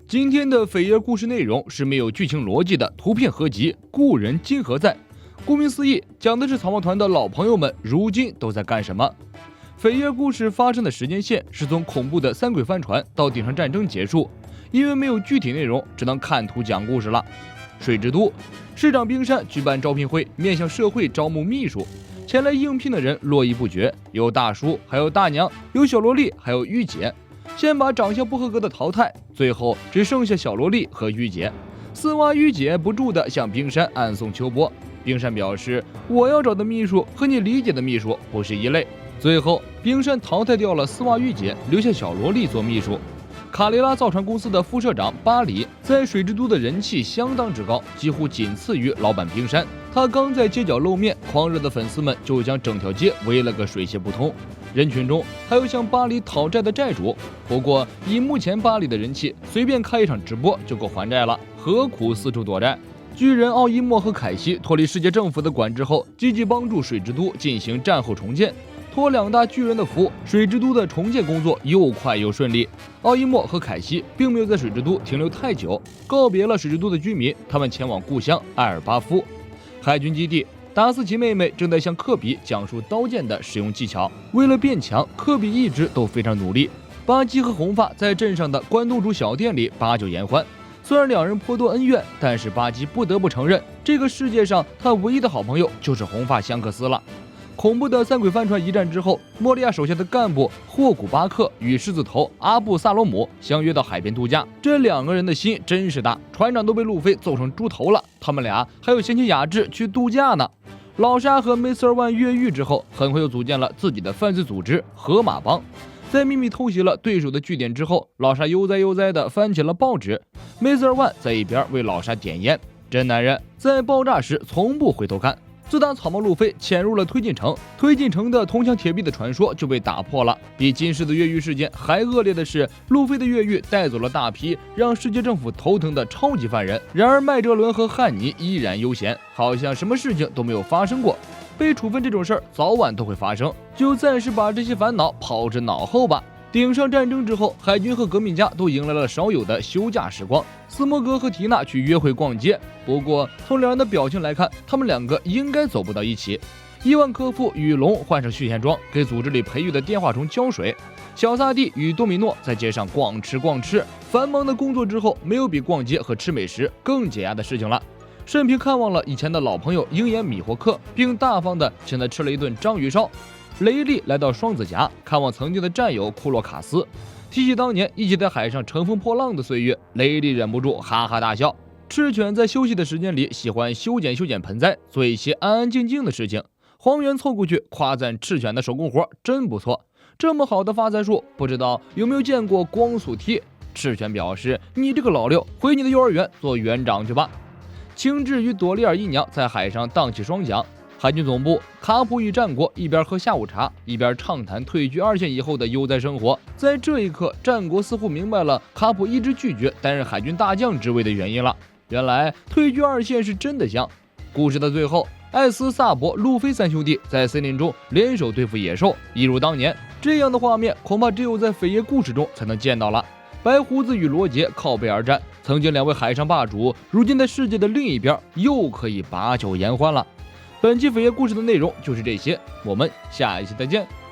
今天的扉页故事内容是没有剧情逻辑的图片合集《故人今何在》。顾名思义，讲的是草帽团的老朋友们如今都在干什么。扉页故事发生的时间线是从恐怖的三鬼帆船到顶上战争结束，因为没有具体内容，只能看图讲故事了。水之都市长冰山举办招聘会，面向社会招募秘书，前来应聘的人络绎不绝，有大叔，还有大娘，有小萝莉，还有御姐。先把长相不合格的淘汰，最后只剩下小萝莉和御姐。丝袜御姐不住地向冰山暗送秋波。冰山表示，我要找的秘书和你理解的秘书不是一类。最后冰山淘汰掉了丝袜御姐，留下小萝莉做秘书。卡雷拉造船公司的副社长巴里在水之都的人气相当之高，几乎仅次于老板冰山。他刚在街角露面，狂热的粉丝们就将整条街围了个水泄不通。人群中还有向巴里讨债的债主，不过以目前巴里的人气，随便开一场直播就够还债了，何苦四处躲债？巨人奥伊莫和凯西脱离世界政府的管制后，积极帮助水之都进行战后重建。托两大巨人的福，水之都的重建工作又快又顺利。奥伊莫和凯西并没有在水之都停留太久，告别了水之都的居民，他们前往故乡艾尔巴夫海军基地。达斯奇妹妹正在向科比讲述刀剑的使用技巧。为了变强，科比一直都非常努力。巴基和红发在镇上的关东煮小店里把酒言欢。虽然两人颇多恩怨，但是巴基不得不承认，这个世界上他唯一的好朋友就是红发香克斯了。恐怖的三鬼帆船一战之后，莫利亚手下的干部霍古巴克与狮子头阿布萨罗姆相约到海边度假。这两个人的心真是大，船长都被路飞揍成猪头了，他们俩还有闲情雅致去度假呢。老沙和 Mr. One 越狱之后，很快又组建了自己的犯罪组织河马帮。在秘密偷袭了对手的据点之后，老沙悠哉地翻起了报纸。Mr. One 在一边为老沙点烟。真男人在爆炸时从不回头看。自打草帽路飞潜入了推进城，推进城的铜墙铁壁的传说就被打破了。比金氏的越狱事件还恶劣的是，路飞的越狱带走了大批让世界政府头疼的超级犯人。然而麦哲伦和汉尼依然悠闲，好像什么事情都没有发生过。被处分这种事儿早晚都会发生，就暂时把这些烦恼抛之脑后吧。顶上战争之后，海军和革命家都迎来了少有的休假时光。斯摩格和缇娜去约会逛街，不过从两人的表情来看，他们两个应该走不到一起。伊万科夫与龙换上训练装，给组织里培育的电话虫浇水。小萨蒂与多米诺在街上逛吃。繁忙的工作之后，没有比逛街和吃美食更解压的事情了。慎平看望了以前的老朋友鹰眼米霍克，并大方地请他吃了一顿章鱼烧。雷利来到双子峡看望曾经的战友库洛卡斯，提起当年一起在海上乘风破浪的岁月，雷利忍不住哈哈大笑。赤犬在休息的时间里喜欢修剪盆栽，做一些安安静静的事情。黄猿凑过去夸赞赤犬的手工活真不错，这么好的发财树，不知道有没有见过光速梯。赤犬表示，你这个老六，回你的幼儿园做园长去吧。青雉与朵莉尔姨娘在海上荡起双桨。海军总部，卡普与战国一边喝下午茶，一边畅谈退居二线以后的悠哉生活。在这一刻，战国似乎明白了卡普一直拒绝担任海军大将职位的原因了。原来退居二线是真的香。故事的最后，艾斯、萨博、路飞三兄弟在森林中联手对付野兽，一如当年。这样的画面恐怕只有在扉页故事中才能见到了。白胡子与罗杰靠背而战，曾经两位海上霸主，如今在世界的另一边又可以把酒言欢了。本期扉页故事的内容就是这些，我们下一期再见。